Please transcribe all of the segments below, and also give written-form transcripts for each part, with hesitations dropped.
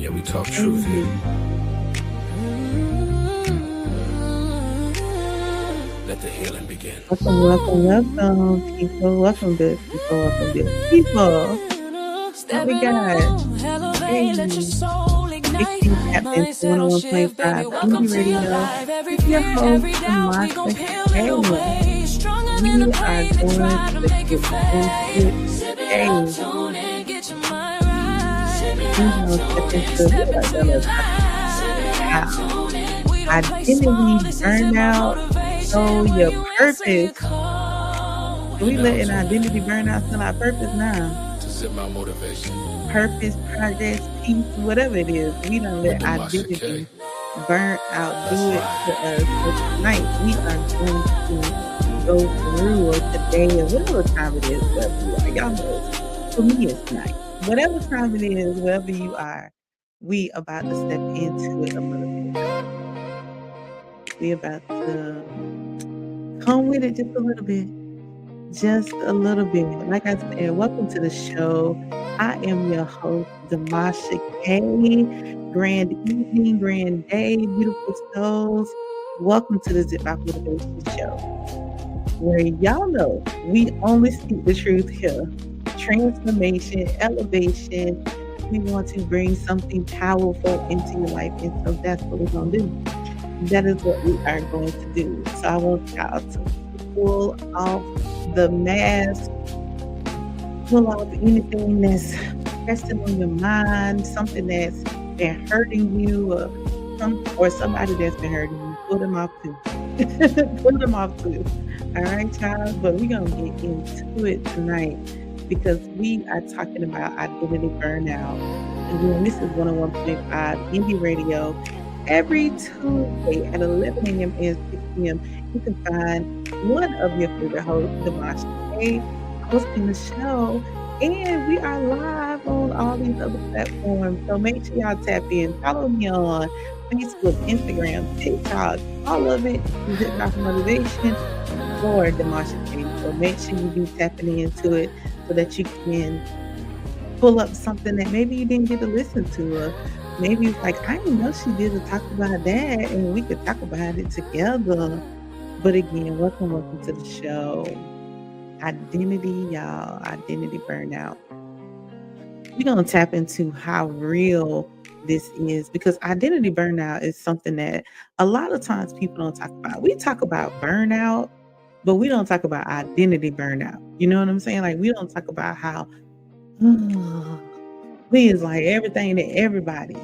Yeah, we talk truth here. Let the healing begin. Welcome, people. Welcome, good people. Welcome, good people. What we got? Hey, 16 Captains, 101.5 Indie Radio. With your host, Tamasha K. We are going to get into it today. We're going to step into what we're going to talk about. Identity burnout, know your purpose. So we letting identity burnout still our purpose now. To zip my motivation. Purpose, progress, peace, whatever it is. We don't let identity burn out do it to us. So tonight we are going to go through, or today, or whatever time it is, wherever you are. Y'all know, for me it's night. Whatever time it is, wherever you are, we about to step into it a little bit. We about to come with it just a little bit. Just a little bit. Like I said, welcome to the show. I am your host, Damasha K. Grand evening, grand day, beautiful souls. Welcome to the Zip Out Motivation Show, where y'all know we only speak the truth here. Transformation, elevation. We want to bring something powerful into your life, and so that's what we're going to do. That is what we are going to do. So I want y'all to pull off the mask, pull off anything that's pressing on your mind, something that's been hurting you, or somebody that's been hurting you. Pull them off too. Pull them off too. All right, child. But we're gonna get into it tonight because we are talking about identity burnout. Again, this is 101.5 Indie Radio. Every Tuesday at 11 a.m. and 6 p.m. you can find one of your favorite hosts, Damasha K, hosting the show. And we are live on all these other platforms. So make sure y'all tap in. Follow me on Facebook, Instagram, TikTok, all of it. Zip Out Motivation or Damasha K. So make sure you be tapping into it so that you can pull up something that maybe you didn't get to listen to. Maybe it's like, I didn't know she did talk about that, and we could talk about it together. But again, welcome to the show. Identity, y'all. Identity burnout. We're going to tap into how real this is, because identity burnout is something that a lot of times people don't talk about. We talk about burnout, but we don't talk about identity burnout. You know what I'm saying? Like, we don't talk about how we is like everything to everybody.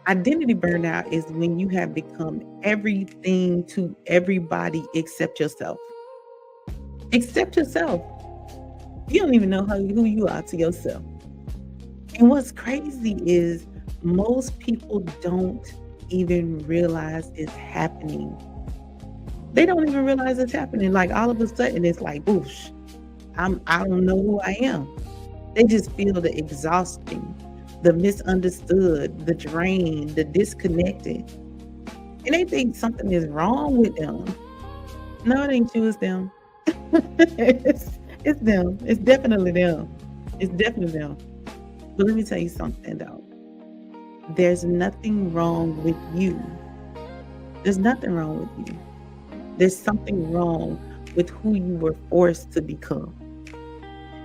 Identity burnout is when you have become everything to everybody except yourself. Except yourself. You don't even know who you are to yourself. And what's crazy is most people don't even realize it's happening. They don't even realize it's happening. Like all of a sudden it's like, whoosh, I don't know who I am. They just feel the exhausting, the misunderstood, the drained, the disconnected. And they think something is wrong with them. No, it ain't you, it's them. It's them. It's definitely them. It's definitely them. But let me tell you something though. There's nothing wrong with you. There's nothing wrong with you. There's something wrong with who you were forced to become.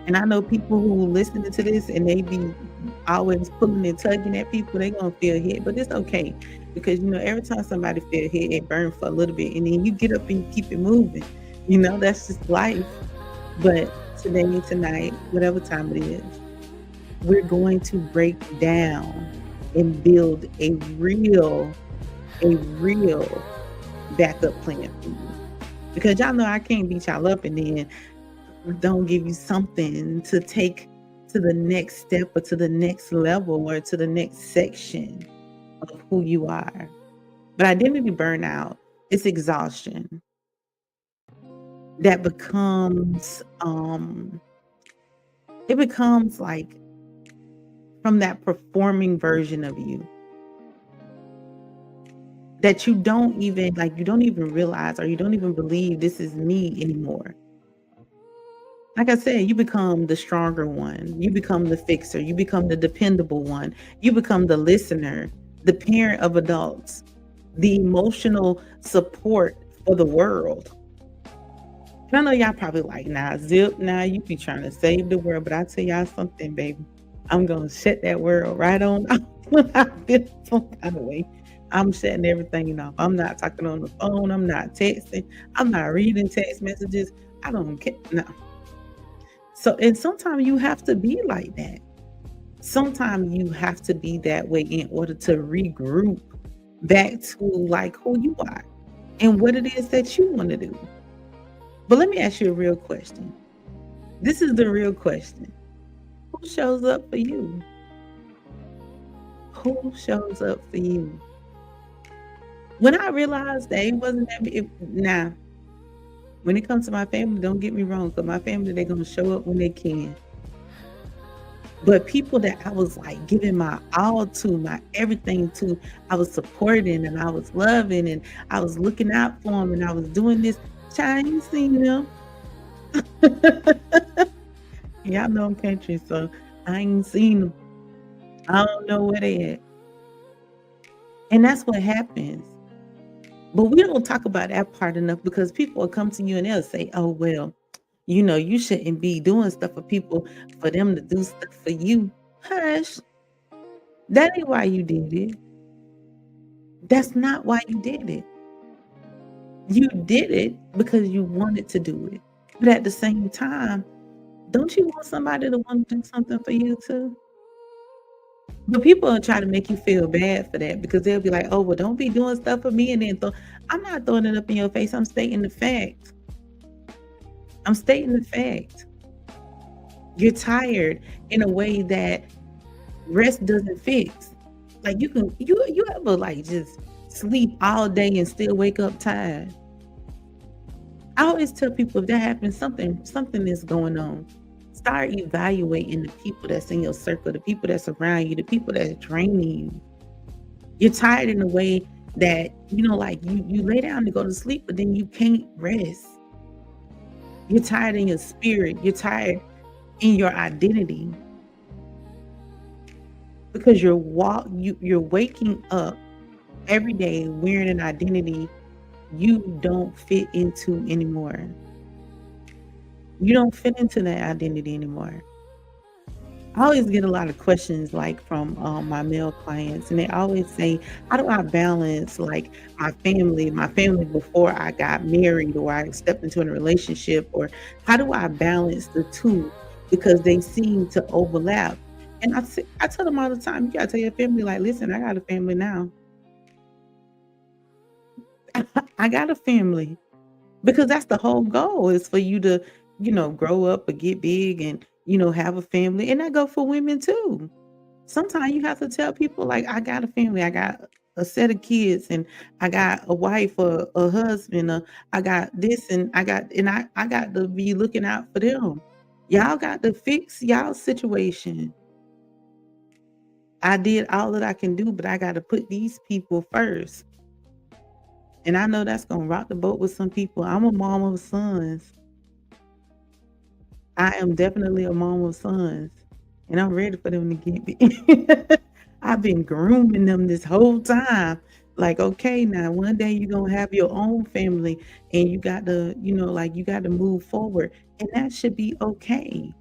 And I know people who listen to this and they be always pulling and tugging at people, they're going to feel hit. But it's okay. Because, every time somebody feel hit, it burns for a little bit. And then you get up and you keep it moving. That's just life. But today, tonight, whatever time it is, we're going to break down and build a real backup plan for you. Because y'all know I can't beat y'all up and then don't give you something to take to the next step or to the next level or to the next section of who you are. But identity burnout is exhaustion that becomes it becomes like from that performing version of you that you don't even realize, or you don't even believe this is me anymore. Like I said, you become the stronger one. You become the fixer. You become the dependable one. You become the listener, the parent of adults, the emotional support for the world. And I know y'all probably like, nah, Zip, nah, you be trying to save the world. But I tell y'all something, baby. I'm gonna shut that world right on off when I feel some kind of way. I'm shutting everything off. I'm not talking on the phone. I'm not texting. I'm not reading text messages. I don't care. No. So, and sometimes you have to be like that. Sometimes you have to be that way in order to regroup back to like who you are and what it is that you want to do. But let me ask you a real question. This is the real question. Who shows up for you? Who shows up for you? When I realized that it wasn't that, now, when it comes to my family, don't get me wrong, because my family, they're going to show up when they can. But people that I was like giving my all to, my everything to, I was supporting and I was loving and I was looking out for them and I was doing this. Child, I ain't seen them. Y'all know I'm country, so I ain't seen them. I don't know where they at. And that's what happens. But we don't talk about that part enough because people will come to you and they'll say, oh, well, you shouldn't be doing stuff for people for them to do stuff for you. Hush. That ain't why you did it. That's not why you did it. You did it because you wanted to do it. But at the same time, don't you want somebody to want to do something for you too? But people will try to make you feel bad for that because they'll be like, oh, well, don't be doing stuff for me. And then I'm not throwing it up in your face. I'm stating the fact. I'm stating the fact. You're tired in a way that rest doesn't fix. Like you ever like just sleep all day and still wake up tired? I always tell people if that happens, something is going on. Start evaluating the people that's in your circle, the people that's around you, the people that's draining you. You're tired in a way that, like you lay down to go to sleep, but then you can't rest. You're tired in your spirit. You're tired in your identity because you're waking up every day wearing an identity you don't fit into anymore. You don't fit into that identity anymore. I always get a lot of questions like from my male clients, and they always say, how do I balance like my family before I got married or I stepped into a relationship, or how do I balance the two? Because they seem to overlap. And I tell them all the time, you gotta tell your family, like, listen, I got a family now. I got a family. Because that's the whole goal is for you to, grow up or get big and, have a family. And that go for women too. Sometimes you have to tell people like, I got a family, I got a set of kids and I got a wife or a husband, or I got this and I got to be looking out for them. Y'all got to fix y'all situation. I did all that I can do, but I got to put these people first. And I know that's going to rock the boat with some people. I'm a mom of sons. I am definitely a mom of sons. And I'm ready for them to get me. I've been grooming them this whole time. Like, okay, now one day you're going to have your own family and you got to, you got to move forward. And that should be okay.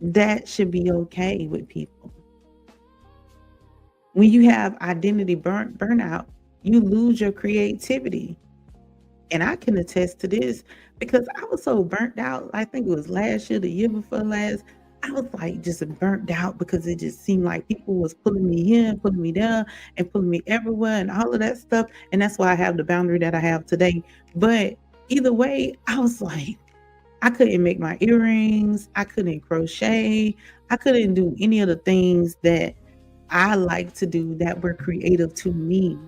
That should be okay with people. When you have identity burnout, you lose your creativity. And I can attest to this because I was so burnt out. I think it was last year, the year before last. I was like just burnt out because it just seemed like people was pulling me in, pulling me down, and pulling me everywhere and all of that stuff. And that's why I have the boundary that I have today. But either way, I was like, I couldn't make my earrings. I couldn't crochet. I couldn't do any of the things that I like to do that were creative to me.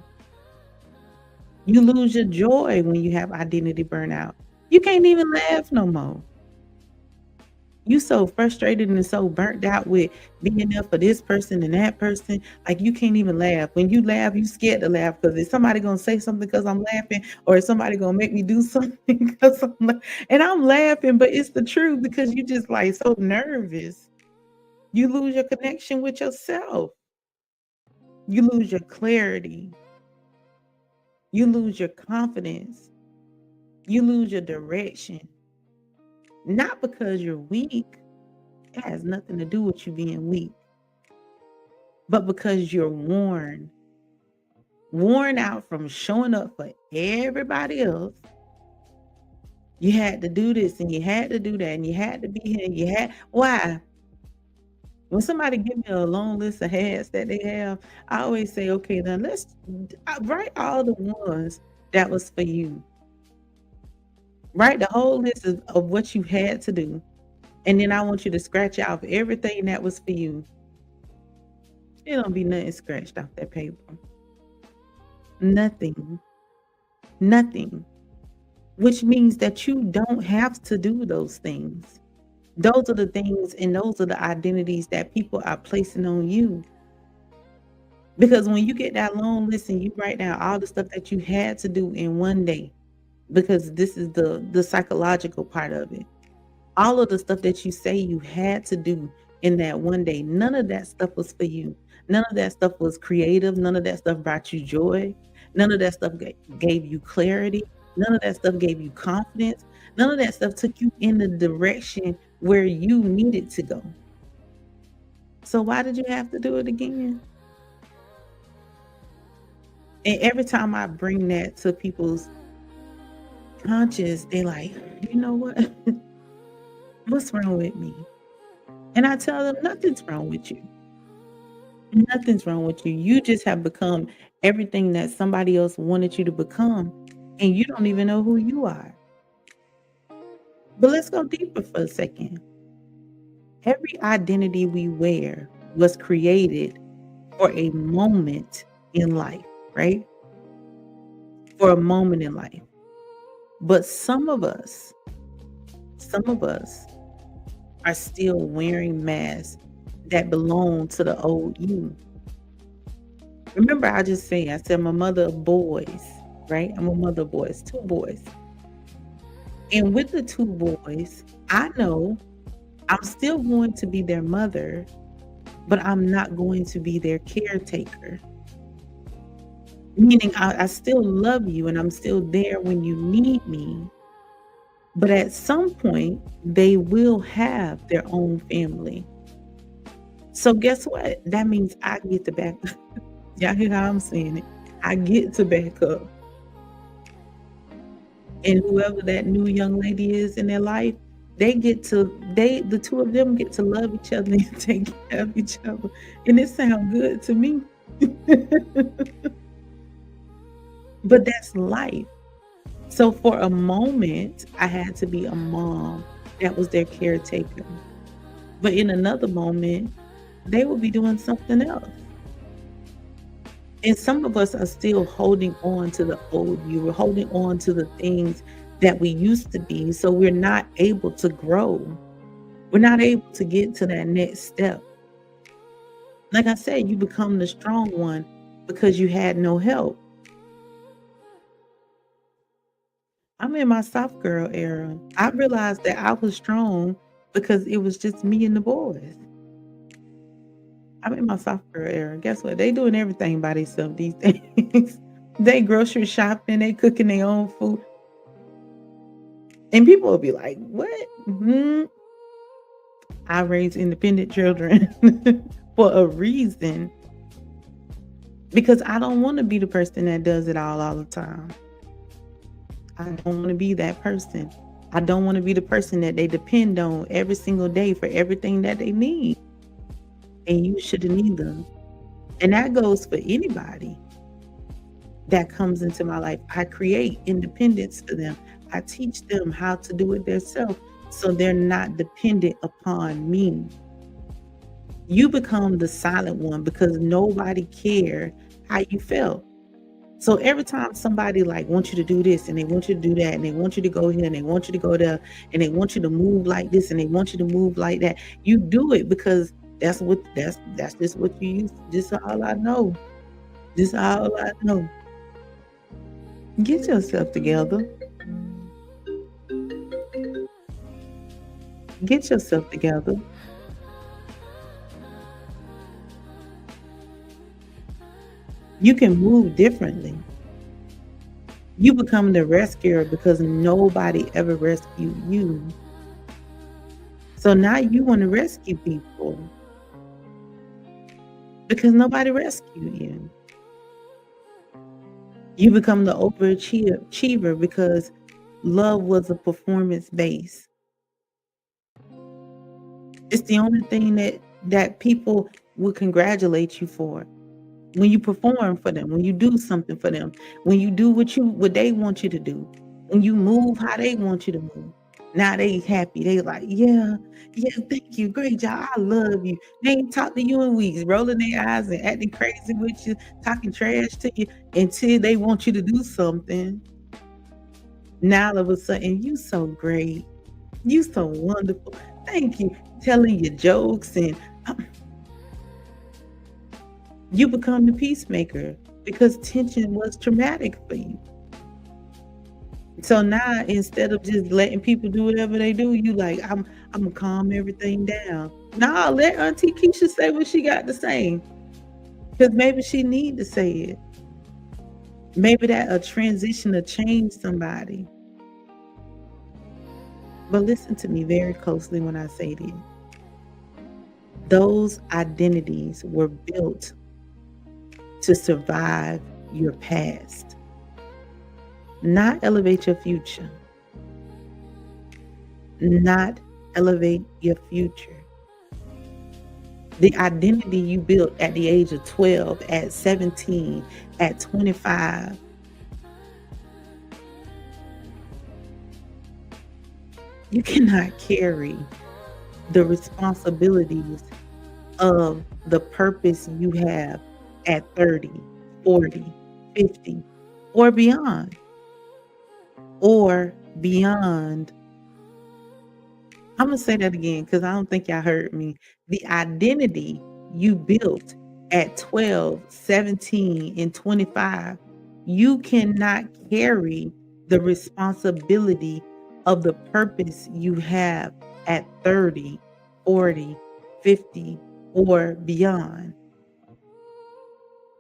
You lose your joy when you have identity burnout. You can't even laugh no more. You so frustrated and so burnt out with being there for this person and that person, like you can't even laugh. When you laugh, you scared to laugh because is somebody gonna say something because I'm laughing, or is somebody gonna make me do something because and I'm laughing, but it's the truth because you just like so nervous. You lose your connection with yourself. You lose your clarity. You lose your confidence. You lose your direction. Not because you're weak. It has nothing to do with you being weak, but because you're worn out from showing up for everybody else. You had to do this and you had to do that and you had to be here and you had why? When somebody give me a long list of hats that they have, I always say, okay, then write all the ones that was for you. Write the whole list of what you had to do. And then I want you to scratch out everything that was for you. It don't be nothing scratched off that paper. Nothing. Nothing. Which means that you don't have to do those things. Those are the things and those are the identities that people are placing on you. Because when you get that long list and you write down all the stuff that you had to do in one day, because this is the psychological part of it. All of the stuff that you say you had to do in that one day, none of that stuff was for you. None of that stuff was creative. None of that stuff brought you joy. None of that stuff gave you clarity. None of that stuff gave you confidence. None of that stuff took you in the direction where you needed to go. So why did you have to do it again? And every time I bring that to people's conscious, they like, you know what? What's wrong with me? And I tell them nothing's wrong with you. Nothing's wrong with you. You just have become everything that somebody else wanted you to become, and you don't even know who you are. But let's go deeper for a second. Every identity we wear was created for a moment in life, right? For a moment in life. But some of us are still wearing masks that belong to the old you. Remember, I said I'm a mother of boys, right? I'm a mother of boys, 2 boys. And with the 2 boys, I know I'm still going to be their mother, but I'm not going to be their caretaker. Meaning I still love you and I'm still there when you need me. But at some point, they will have their own family. So guess what? That means I get to back up. Y'all hear how I'm saying it? I get to back up. And whoever that new young lady is in their life, the 2 of them get to love each other and take care of each other. And it sounds good to me. But that's life. So for a moment, I had to be a mom that was their caretaker. But in another moment, they will be doing something else. And some of us are still holding on to the old you. We're holding on to the things that we used to be. So we're not able to grow. We're not able to get to that next step. Like I said, you become the strong one because you had no help. I'm in my soft girl era. I realized that I was strong because it was just me and the boys. I'm in my soft girl era. Guess what? They doing everything by themselves these days. They grocery shopping, they cooking their own food. And people will be like, what? I raise independent children for a reason. Because I don't want to be the person that does it all the time. I don't want to be that person. I don't want to be the person that they depend on every single day for everything that they need. And you shouldn't either. And that goes for anybody that comes into my life. I create independence for them. I teach them how to do it themselves so they're not dependent upon me. You become the silent one because nobody cared how you felt. So every time somebody like wants you to do this and they want you to do that and they want you to go here and they want you to go there and they want you to move like this and they want you to move like that, you do it because that's just what you use. This all I know. This all I know. Get yourself together. Get yourself together. You can move differently. You become the rescuer because nobody ever rescued you. So now you want to rescue people because nobody rescued you. You become the overachiever because love was a performance base. It's the only thing that people will congratulate you for. When you perform for them, when you do something for them, when you do what they want you to do, when you move how they want you to move. Now they happy. They like, yeah, yeah, thank you. Great job. I love you. They ain't talk to you in weeks, rolling their eyes and acting crazy with you, talking trash to you until they want you to do something. Now all of a sudden, you so great. You so wonderful. Thank you. Telling your jokes and you become the peacemaker because tension was traumatic for you. So now instead of just letting people do whatever they do, you like, I'm gonna calm everything down. Nah, let Auntie Keisha say what she got to say. Because maybe she need to say it. Maybe that a transition to change somebody. But listen to me very closely when I say this. Those identities were built to survive your past, not elevate your future. Not elevate your future. The identity you built at the age of 12, at 17, at 25, you cannot carry the responsibilities of the purpose you have at 30, 40, 50, or beyond. Or beyond. I'm going to say that again because I don't think y'all heard me. The identity you built at 12, 17, and 25, you cannot carry the responsibility of the purpose you have at 30, 40, 50, or beyond.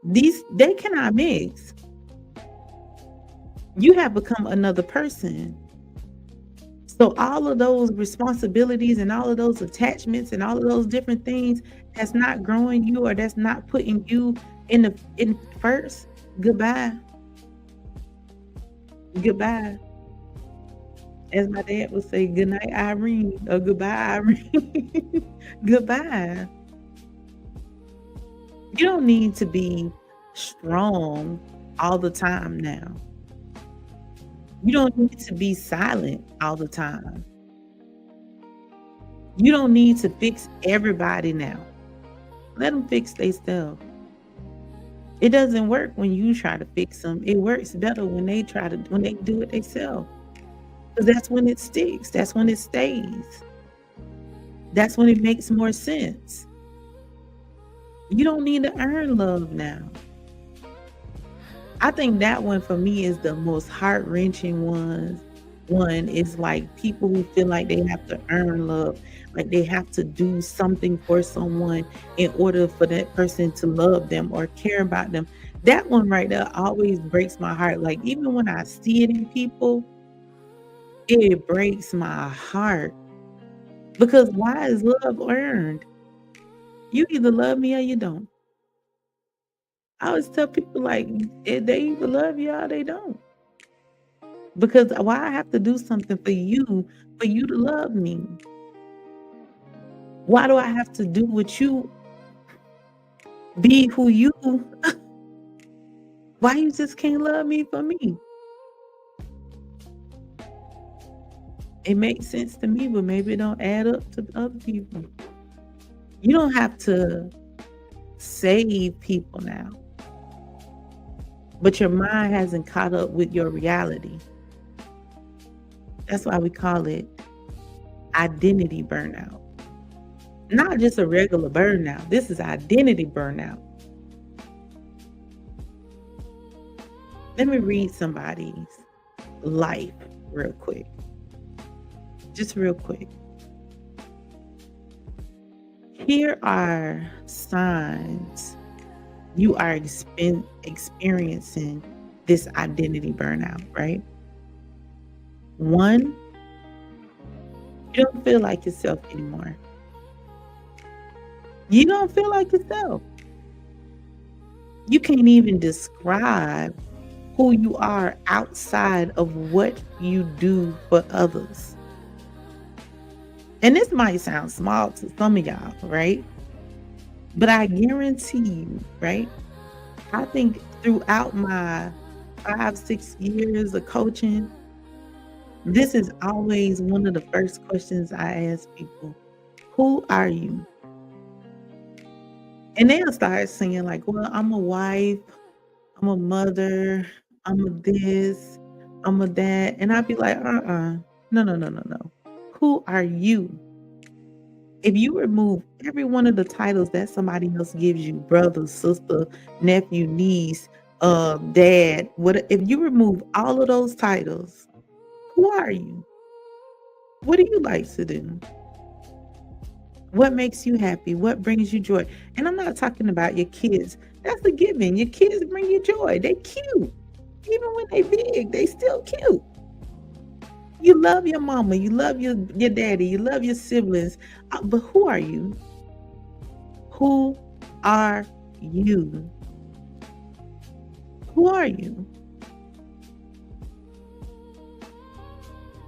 They cannot mix. You have become another person. So all of those responsibilities and all of those attachments and all of those different things that's not growing you or that's not putting you in first, goodbye. Goodbye. As my dad would say, good night, Irene, or goodbye, Irene. Goodbye. You don't need to be strong all the time now. You don't need to be silent all the time. You don't need to fix everybody now. Let them fix themselves. It doesn't work when you try to fix them. It works better when they do it themselves. Because that's when it sticks. That's when it stays. That's when it makes more sense. You don't need to earn love now. I think that one for me is the most heart-wrenching one. One is like people who feel like they have to earn love, like they have to do something for someone in order for that person to love them or care about them. That one right there always breaks my heart. Like even when I see it in people, it breaks my heart. Because why is love earned? You either love me or you don't. I always tell people like they either love you or they don't. Because why I have to do something for you to love me? Why do I have to do what you be who you? Why you just can't love me for me? It makes sense to me, but maybe it don't add up to other people. You don't have to save people now. but your mind hasn't caught up with your reality. That's why we call it identity burnout. Not just a regular burnout. This is identity burnout. Let me read somebody's life real quick. Just real quick. Here are signs you are experiencing this identity burnout, right? 1, you don't feel like yourself anymore. You don't feel like yourself. You can't even describe who you are outside of what you do for others. And this might sound small to some of y'all, right? But I guarantee you, right? I think throughout my 5, 6 years of coaching, this is always one of the first questions I ask people. Who are you? And they'll start saying like, well, I'm a wife, I'm a mother, I'm a this, I'm a that. And I'd be like, no. Who are you? If you remove every one of the titles that somebody else gives you, brother, sister, nephew, niece, dad, if you remove all of those titles, who are you? What do you like to do? What makes you happy? What brings you joy? And I'm not talking about your kids. That's a given. Your kids bring you joy. They cute. Even when they big, they still cute. You love your mama. You love your daddy. You love your siblings. But who are you? Who are you? Who are you?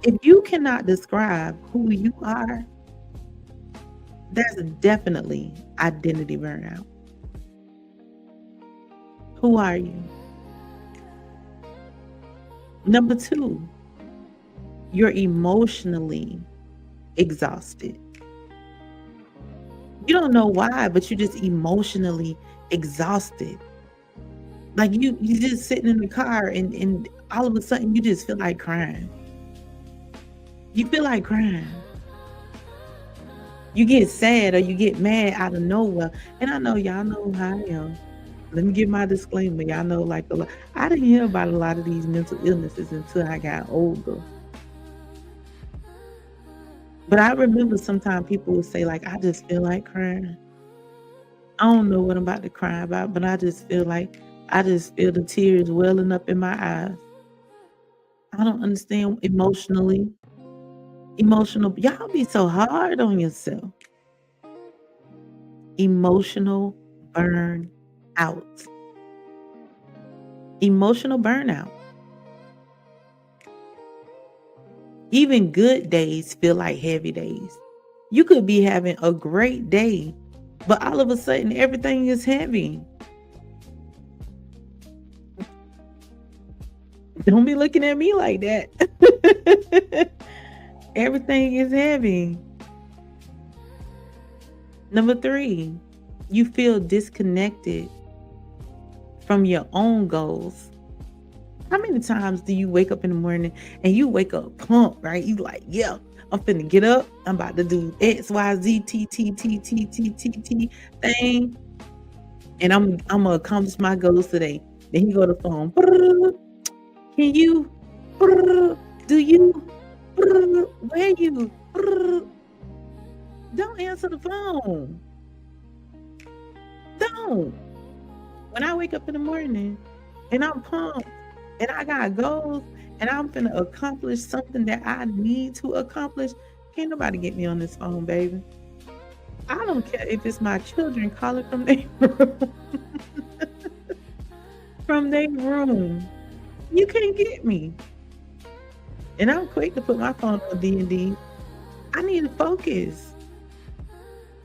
If you cannot describe who you are, there's definitely identity burnout. Who are you? Number 2, you're emotionally exhausted. You don't know why, but you're just emotionally exhausted. Like you just sitting in the car and all of a sudden you just feel like crying. You feel like crying. You get sad or you get mad out of nowhere. And I know y'all know how I am. Let me give my disclaimer. Y'all know like I didn't hear about a lot of these mental illnesses until I got older. But I remember sometimes people would say like, I just feel like crying. I don't know what I'm about to cry about, but I just feel the tears welling up in my eyes. I don't understand emotional. Y'all be so hard on yourself. Emotional burnout. Emotional burnout. Even good days feel like heavy days. You could be having a great day, but all of a sudden everything is heavy. Don't be looking at me like that. Everything is heavy. Number 3, you feel disconnected from your own goals. How many times do you wake up in the morning and you wake up pumped, right? You like, yeah, I'm finna get up. I'm about to do X, Y, Z, T thing. And I'm gonna accomplish my goals today. Then you go to the phone. Can you? Do you? Where you? Don't answer the phone. Don't. When I wake up in the morning and I'm pumped and I got goals and I'm finna accomplish something that I need to accomplish, can't nobody get me on this phone, baby. I don't care if it's my children calling from their room. From their room. You can't get me. And I'm quick to put my phone on D&D. I need to focus.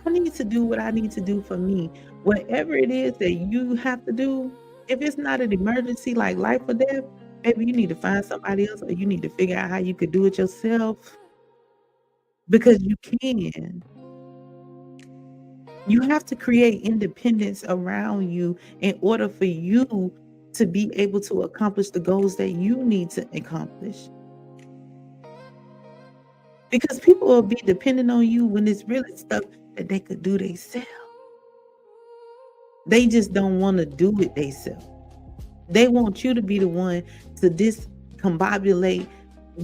I need to do what I need to do for me. Whatever it is that you have to do, if it's not an emergency like life or death, maybe you need to find somebody else or you need to figure out how you could do it yourself. Because you can. You have to create independence around you in order for you to be able to accomplish the goals that you need to accomplish. Because people will be depending on you when it's really stuff that they could do themselves. They just don't want to do it themselves. They want you to be the one to discombobulate,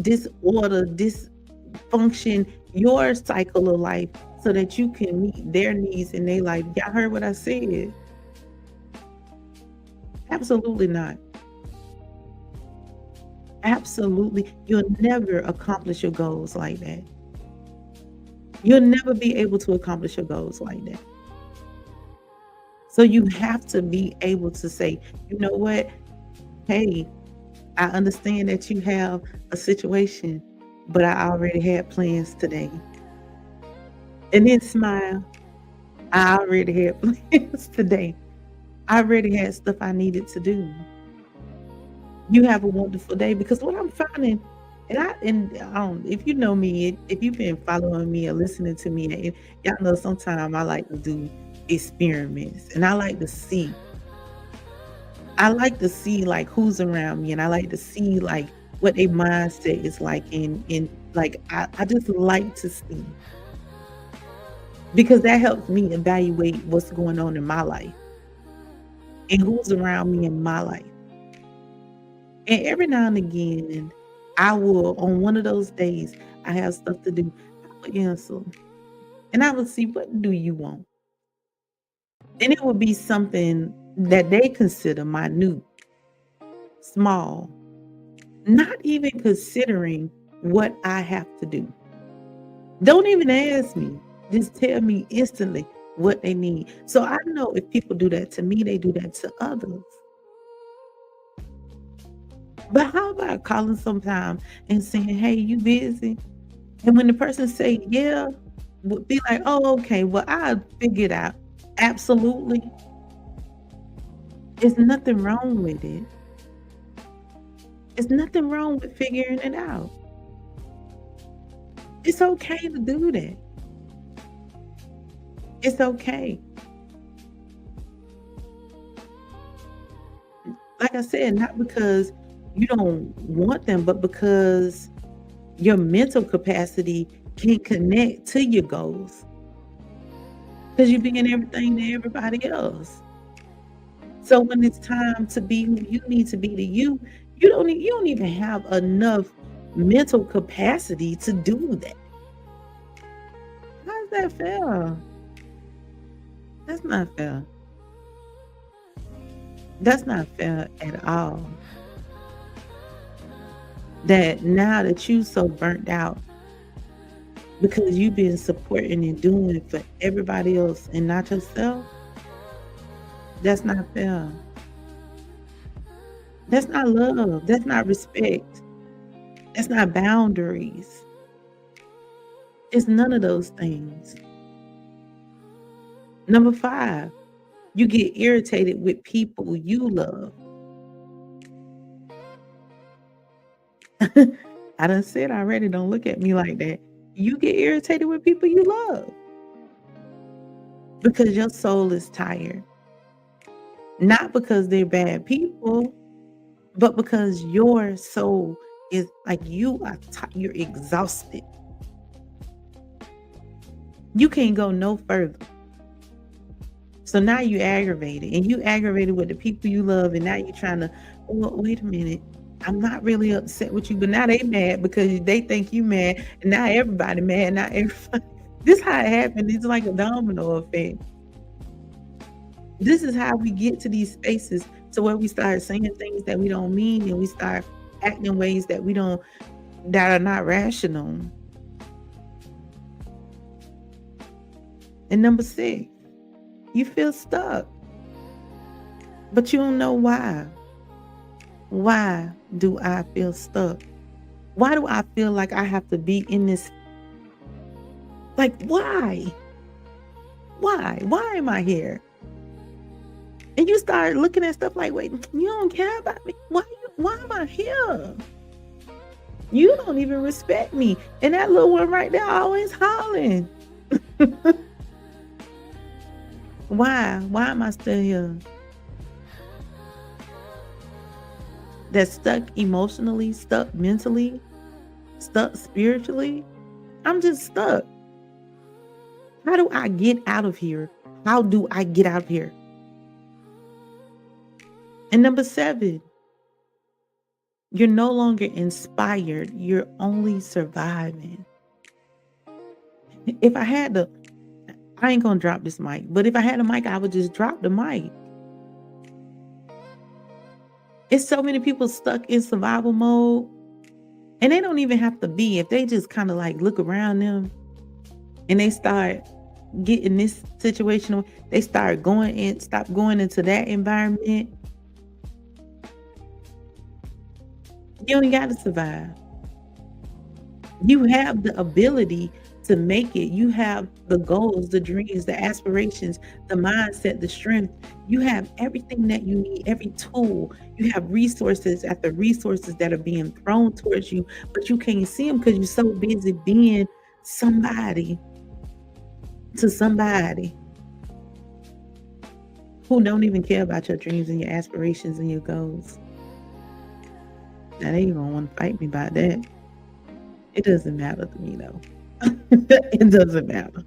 disorder, dysfunction your cycle of life so that you can meet their needs in their life. Y'all heard what I said? Absolutely not. Absolutely. You'll never accomplish your goals like that. You'll never be able to accomplish your goals like that. So you have to be able to say, you know what? Hey, I understand that you have a situation, but I already had plans today. And then smile. I already had plans today. I already had stuff I needed to do. You have a wonderful day, because what I'm finding, if you know me, if you've been following me or listening to me, and y'all know sometimes I like to do experiments, and I like to see like who's around me, and I like to see like what their mindset is like, in like I just like to see, because that helps me evaluate what's going on in my life and who's around me in my life. And every now and again, I will, on one of those days, I have stuff to do, I will answer. And I will see, what do you want? And it would be something that they consider minute, small, not even considering what I have to do. Don't even ask me. Just tell me instantly what they need. So I know if people do that to me, they do that to others. But how about calling sometime and saying, hey, you busy? And when the person say, yeah, would be like, oh, okay, well, I'll figure it out. Absolutely. There's nothing wrong with it. There's nothing wrong with figuring it out. It's okay to do that. It's okay. Like I said, not because you don't want them, but because your mental capacity can connect to your goals. Because you're being everything to everybody else. So when it's time to be who you need to be to you, you don't even have enough mental capacity to do that. How's that fair? That's not fair. That's not fair at all. That now that you so burnt out because you've been supporting and doing it for everybody else and not yourself, that's not fair. That's not love. That's not respect. That's not boundaries. It's none of those things. Number 5, you get irritated with people you love. I done said already, don't look at me like that. You get irritated with people you love because your soul is tired. Not because they're bad people, but because your soul is like, you're exhausted. You can't go no further. So now you aggravated, and you aggravated with the people you love, and now you're trying to, well, wait a minute. I'm not really upset with you, but now they mad because they think you mad, and now everybody mad. Now everybody. This is how it happened. It's like a domino effect. This is how we get to these spaces to where we start saying things that we don't mean, and we start acting ways that that are not rational. And number 6, you feel stuck, but you don't know why. Why do I feel stuck? Why do I feel like I have to be in this? Like, why? Why? Why am I here? And you start looking at stuff like, wait, you don't care about me? Why am I here? You don't even respect me. And that little one right there always hollering. Why? Why am I still here? that's stuck emotionally, stuck mentally, stuck spiritually. I'm just stuck. How do I get out of here? How do I get out of here? And number 7, you're no longer inspired. You're only surviving. If I had to, I ain't gonna drop this mic, but if I had a mic, I would just drop the mic. It's so many people stuck in survival mode, and they don't even have to be. If they just kind of like look around them and they start getting this situation, they start going in, stop going into that environment. You ain't got to survive. You have the ability to make it. You have the goals, the dreams, the aspirations, the mindset, the strength. You have everything that you need, every tool. You have resources after resources that are being thrown towards you, but you can't see them because you're so busy being somebody to somebody who don't even care about your dreams and your aspirations and your goals. Now they gonna want to fight me about that. It doesn't matter to me though. It doesn't matter.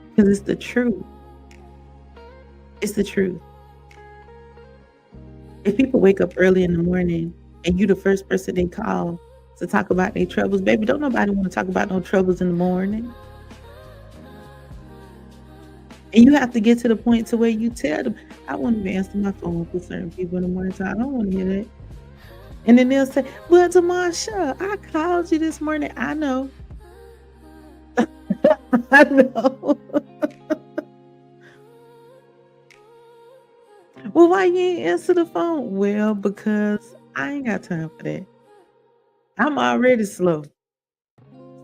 Because it's the truth. It's the truth. If people wake up early in the morning and you the first person they call to talk about their troubles, baby, don't nobody want to talk about no troubles in the morning. And you have to get to the point to where you tell them, I won't even answer my phone for certain people in the morning time. I don't want to hear that. And then they'll say, well, Tamasha, I called you this morning. I know. I know. Well, why you ain't answer the phone? Well, because I ain't got time for that. I'm already slow.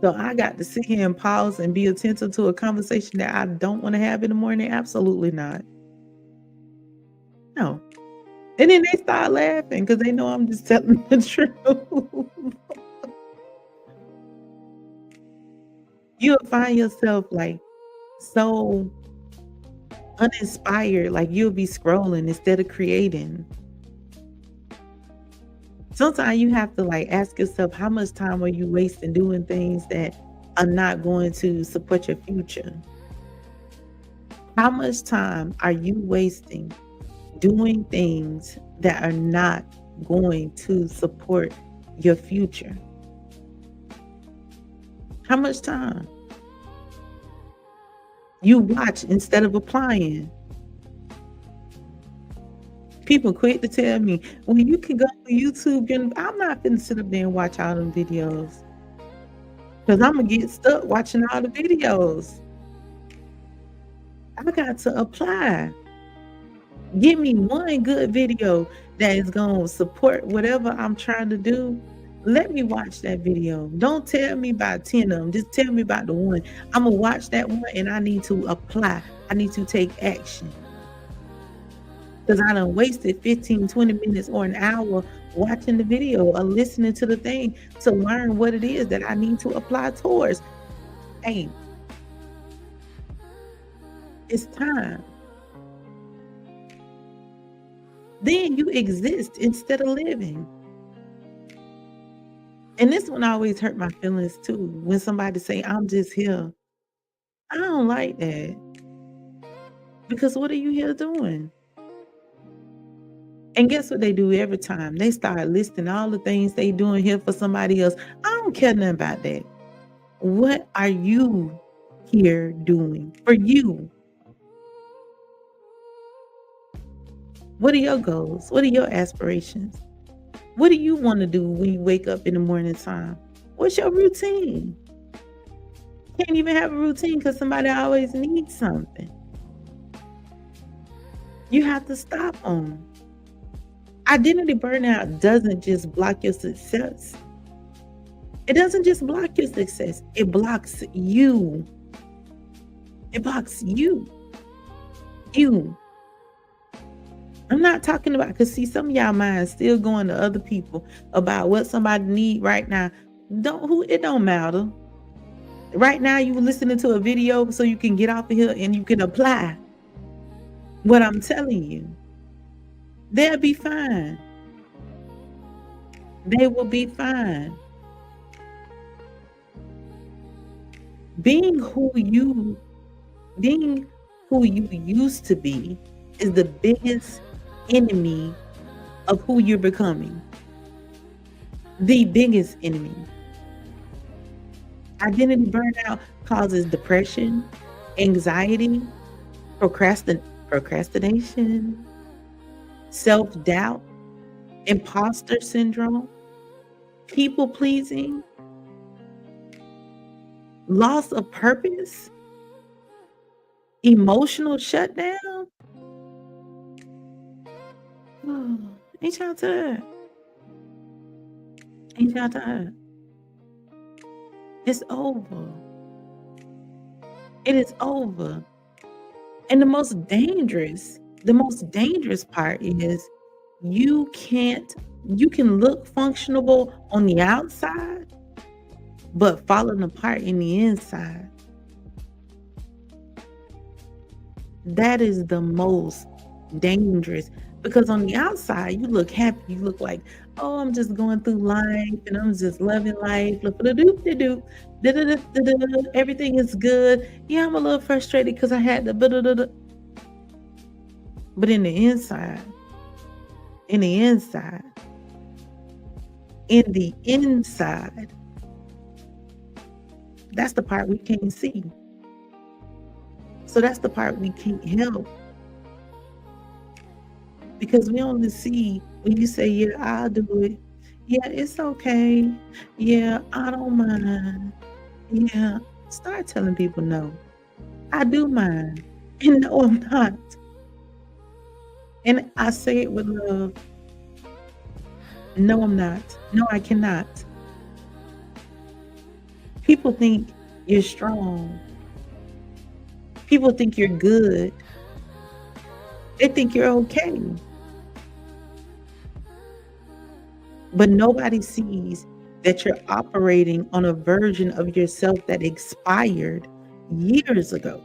So I got to sit here and pause and be attentive to a conversation that I don't want to have in the morning. Absolutely not. No. And then they start laughing because they know I'm just telling the truth. You'll find yourself like so uninspired, like you'll be scrolling instead of creating. Sometimes you have to like ask yourself, how much time are you wasting doing things that are not going to support your future? How much time are you wasting doing things that are not going to support your future? How much time? You watch instead of applying. People quick to tell me, well, you can go to YouTube. I'm not finna sit up there and watch all them videos. Because I'm going to get stuck watching all the videos. I got to apply. Give me one good video that is going to support whatever I'm trying to do. Let me watch that video. Don't tell me about 10 of them. Just tell me about the one. I'm going to watch that one and I need to apply. I need to take action. Because I done wasted 15, 20 minutes or an hour watching the video or listening to the thing to learn what it is that I need to apply towards. Hey, it's time. Then you exist instead of living. And this one always hurt my feelings too. When somebody say, I'm just here. I don't like that. Because what are you here doing? And guess what they do every time? They start listing all the things they doing here for somebody else. I don't care nothing about that. What are you here doing for you? What are your goals? What are your aspirations? What do you want to do when you wake up in the morning time? What's your routine? Can't even have a routine because somebody always needs something. You have to stop them. Identity burnout doesn't just block your success. It doesn't just block your success. It blocks you. It blocks you. You. I'm not talking about, because see, some of y'all minds still going to other people about what somebody need right now. It don't matter. Right now, you listening to a video so you can get off of here and you can apply what I'm telling you. They'll be fine. They will be fine. Being who you being who you used to be is the biggest enemy of who you're becoming. The biggest enemy. Identity burnout causes depression, anxiety, procrastination, self-doubt, imposter syndrome, people pleasing, loss of purpose, emotional shutdown. Oh, ain't y'all tired? Ain't y'all tired? It's over. It is over. And the most dangerous part is you can look functional on the outside, but falling apart in the inside. That is the most dangerous because on the outside, you look happy. You look like, oh, I'm just going through life and I'm just loving life. Everything is good. Yeah, I'm a little frustrated because I had the. But in the inside, in the inside, in the inside, that's the part we can't see. So that's the part we can't help. Because we only see when you say, yeah, I'll do it. Yeah, it's okay. Yeah, I don't mind. Yeah, start telling people no. I do mind. And no, I'm not. And I say it with love. No, I'm not. No, I cannot. People think you're strong. People think you're good. They think you're okay. But nobody sees that you're operating on a version of yourself that expired years ago.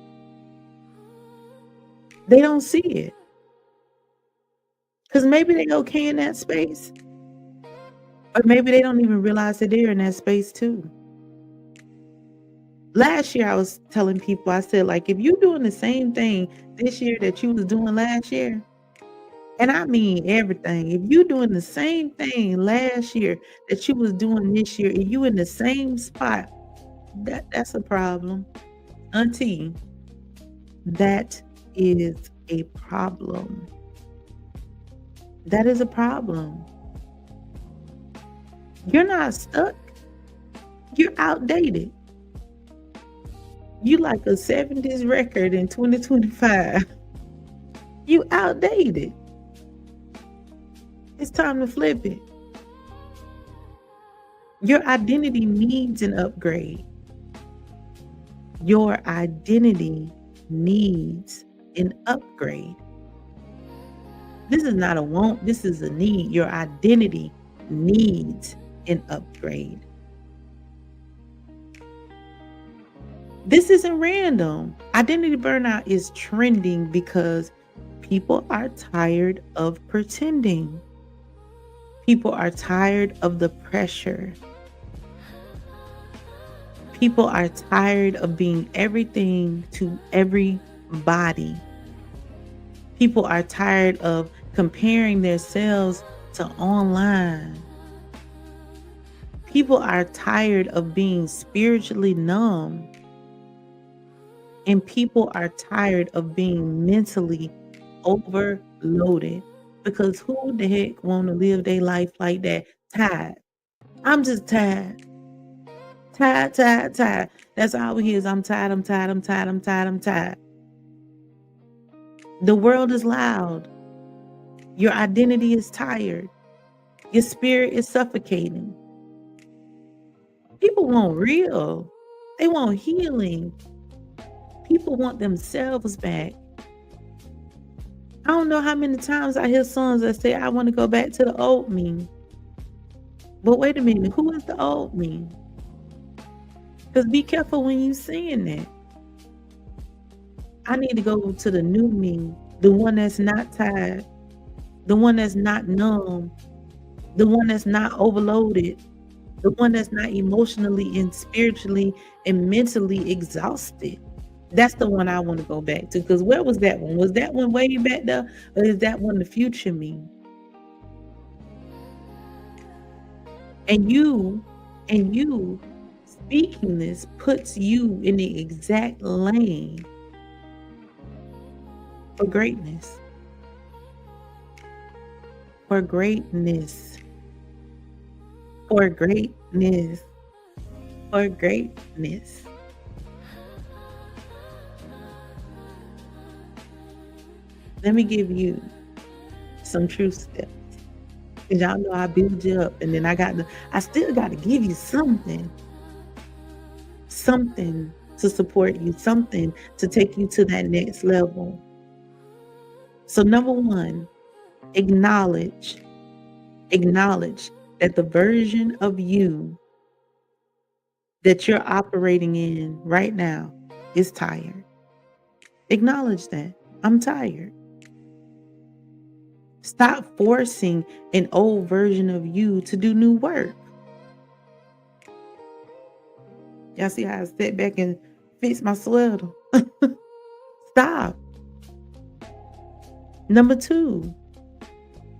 They don't see it. Because maybe they're okay in that space. Or maybe they don't even realize that they're in that space too. Last year, I was telling people, I said, like, if you're doing the same thing this year that you was doing last year, and I mean everything, if you're doing the same thing last year that you was doing this year, and you in the same spot, that's a problem. Auntie, that is a problem. That is a problem. You're not stuck. You're outdated. You like a 70s record in 2025. You outdated. It's time to flip it. Your identity needs an upgrade. Your identity needs an upgrade. This is not a want, this is a need. Your identity needs an upgrade. This isn't random. Identity burnout is trending because people are tired of pretending. People are tired of the pressure. People are tired of being everything to everybody. People are tired of comparing themselves to online. People are tired of being spiritually numb. And people are tired of being mentally overloaded. Because who the heck want to live their life like that? Tired. I'm just tired. Tired. That's all it is. I'm tired. The world is loud. Your identity is tired. Your spirit is suffocating. People want real. They want healing. People want themselves back. I don't know how many times I hear songs that say, I want to go back to the old me. But wait a minute, who is the old me? Because be careful when you saying that. I need to go to the new me, the one that's not tired, the one that's not numb, the one that's not overloaded, the one that's not emotionally and spiritually and mentally exhausted. That's the one I want to go back to. Because where was that one? Was that one way back there? Or is that one the future me? And you speaking this puts you in the exact lane for greatness. For greatness. For greatness. For greatness. Let me give you some true steps. Cause y'all know I build you up, and then I still got to give you something to support you, something to take you to that next level. So number one, acknowledge that the version of you that you're operating in right now is tired. Acknowledge that. I'm tired. Stop forcing an old version of you to do new work. Y'all see how I sat back and fixed my sweater? Stop. Number two,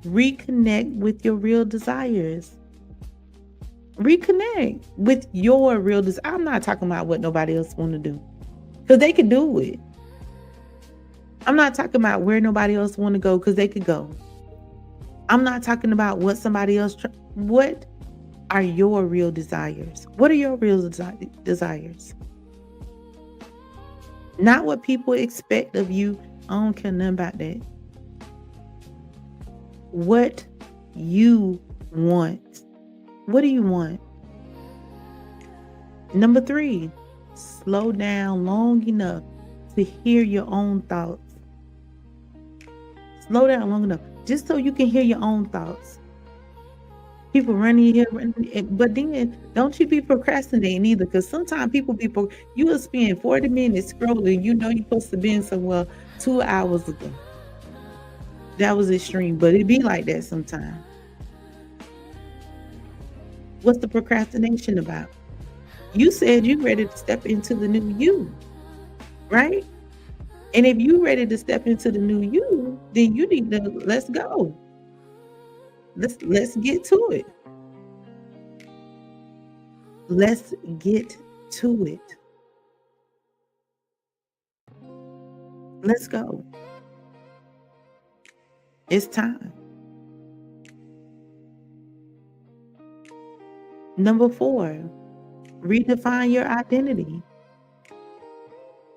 reconnect with your real desires. Reconnect with your real desires. I'm not talking about what nobody else want to do, because they could do it. I'm not talking about where nobody else want to go, because they could go. I'm not talking about what somebody else what are your real desires? What are your real desires? Not what people expect of you. I don't care nothing about that. What you want. What do you want? Number three, slow down long enough to hear your own thoughts. Slow down long enough just so you can hear your own thoughts. People running here, but then don't you be procrastinating either, because sometimes you will spend 40 minutes scrolling. You know you're supposed to be in somewhere 2 hours ago. That was extreme, but it be like that sometimes. What's the procrastination about? You said you're ready to step into the new you, right? And if you're ready to step into the new you, then you need to let's go. Let's get to it. Let's get to it. Let's go. It's time. Number four, redefine your identity.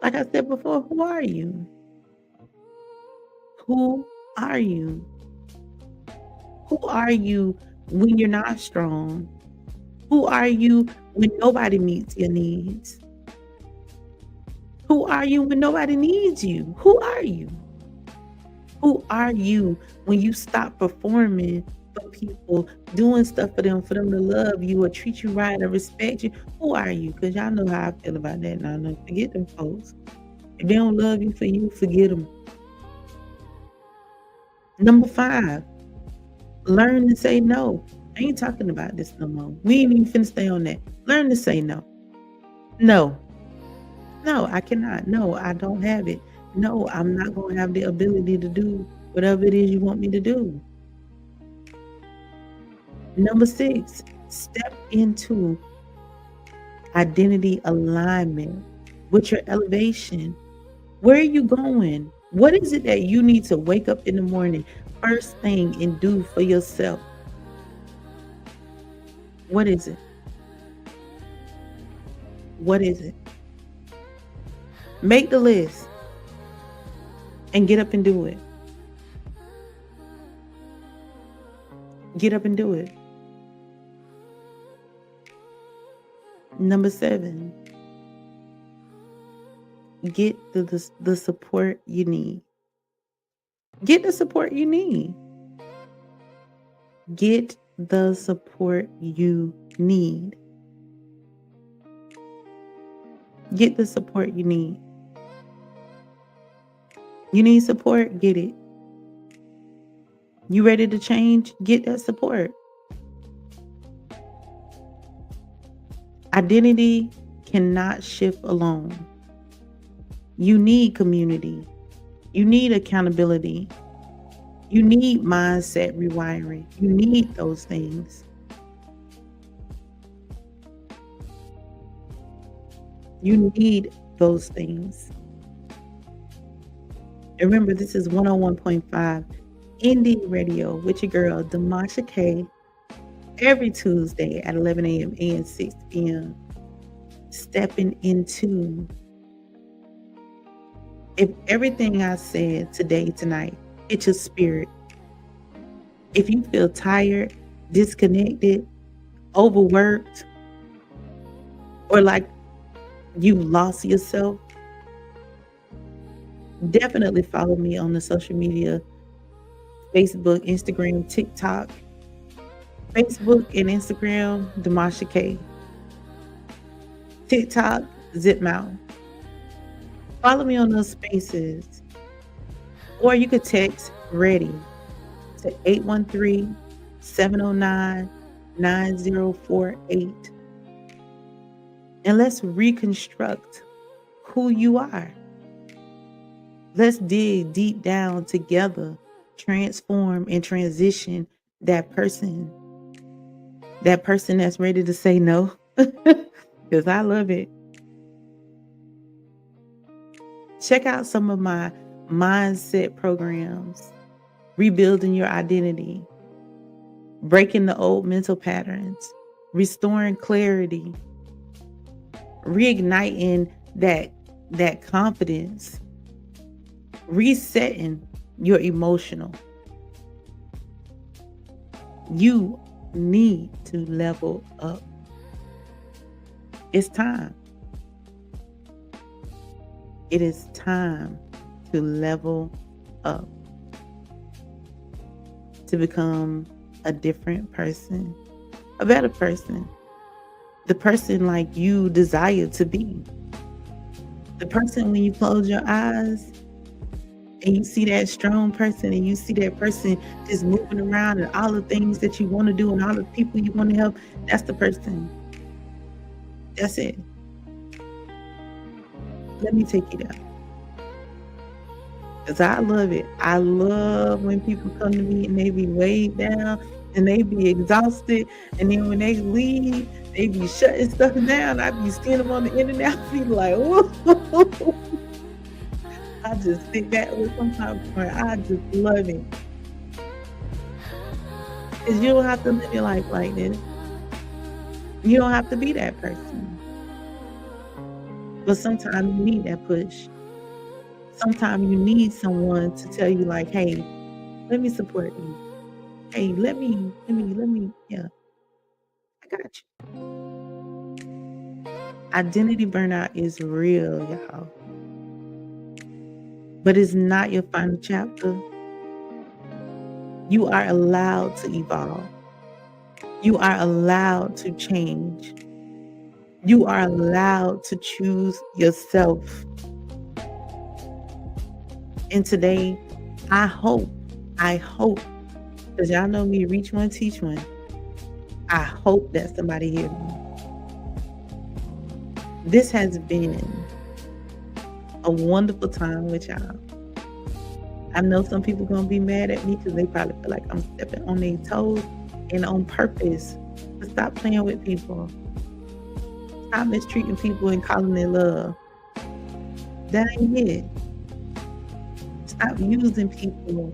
Like I said before, who are you? Who are you? Who are you when you're not strong? Who are you when nobody meets your needs? Who are you when nobody needs you? Who are you? Who are you when you stop performing for people, doing stuff for them to love you or treat you right or respect you? Who are you? Because y'all know how I feel about that. Now, no, forget them folks. If they don't love you for you, forget them. Number five, learn to say no. I ain't talking about this no more. We ain't even finna stay on that. Learn to say no. No. No, I cannot. No, I don't have it. No, I'm not going to have the ability to do whatever it is you want me to do. Number six, step into identity alignment with your elevation. Where are you going? What is it that you need to wake up in the morning, first thing, and do for yourself? What is it? What is it? Make the list and get up and do it. Get up and do it. Number seven, get the support you need. Get the support you need. Get the support you need. Get the support you need. You need support? Get it. You ready to change? Get that support. Identity cannot shift alone. You need community. You need accountability. You need mindset rewiring. You need those things. You need those things. And remember, this is 101.5 Indie Radio with your girl, Demasha K, every Tuesday at 11 a.m. and 6 p.m. Stepping into, if everything I said today, tonight, hit your spirit. If you feel tired, disconnected, overworked, or like you lost yourself, definitely follow me on the social media, Facebook, Instagram, TikTok. Facebook and Instagram, Demasha K. TikTok, Zip Mouth. Follow me on those spaces. Or you could text READY to 813-709-9048. And let's reconstruct who you are. Let's dig deep down together, transform and transition that person that's ready to say no, because I love it. Check out some of my mindset programs, rebuilding your identity, breaking the old mental patterns, restoring clarity, reigniting that confidence, resetting your emotional. You need to level up. It's time. It is time to level up, to become a different person, a better person, the person like you desire to be. The person when you close your eyes and you see that strong person and you see that person just moving around and all the things that you want to do and all the people you want to help, that's the person. That's it. Let me take you down. Because I love it. I love when people come to me and they be weighed down and they be exhausted. And then when they leave, they be shutting stuff down. I be seeing them on the internet. I be like, whoa. I just sit back with sometimes. I just love it. Because you don't have to live your life like this. You don't have to be that person. But sometimes you need that push. Sometimes you need someone to tell you like, hey, let me support you. Hey, let me, yeah, I got you. Identity burnout is real, y'all. But it's not your final chapter. You are allowed to evolve. You are allowed to change. You are allowed to choose yourself. And today, I hope, because y'all know me, reach one, teach one. I hope that somebody hears me. This has been a wonderful time with y'all. I know some people gonna be mad at me because they probably feel like I'm stepping on their toes, and on purpose to stop playing with people. Stop mistreating people and calling it love. That ain't it. Stop using people.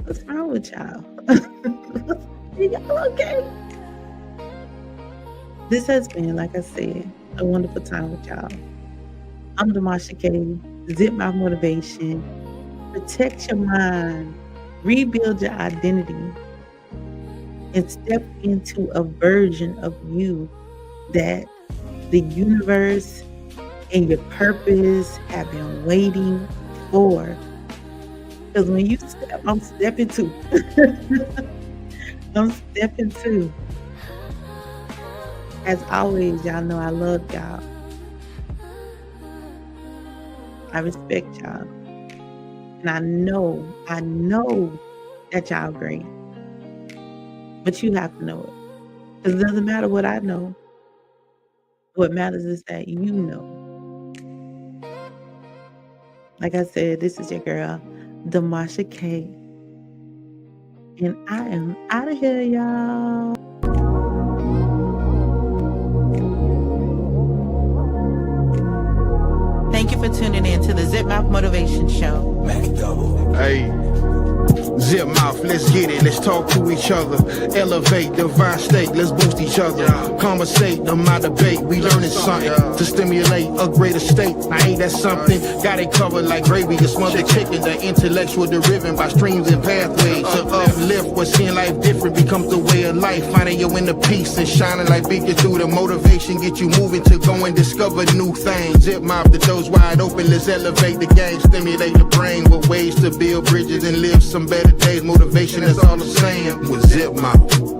What's wrong with y'all? Y'all okay? This has been, like I said, a wonderful time with y'all. I'm Demasha K. Zip Mouth Motivation. Protect your mind. Rebuild your identity. And step into a version of you that the universe and your purpose have been waiting for. Because when you step, I'm stepping too. I'm stepping too. As always, y'all know I love y'all. I respect y'all. And I know that y'all great. But you have to know it. Because it doesn't matter what I know. What matters is that you know. Like I said, this is your girl, Damasha K. And I am out of here, y'all. Thank you for tuning in to the Zip Mouth Motivation Show. Hey, Zip Mouth, let's get it, let's talk to each other. Elevate, divine state, let's boost each other. Conversate, no matter debate, we learning something to stimulate a greater state. Now ain't that something? Got it covered like gravy, the smothered chicken. The intellectual driven by streams and pathways to uplift. What seeing life different becomes the way of life. Finding your inner peace and shining like beacons through the motivation. Get you moving to go and discover new things. Zip Mouth, the doors wide open, let's elevate the game. Stimulate the brain with ways to build bridges and live some better days. Motivation is all I'm saying with Zip Mouth.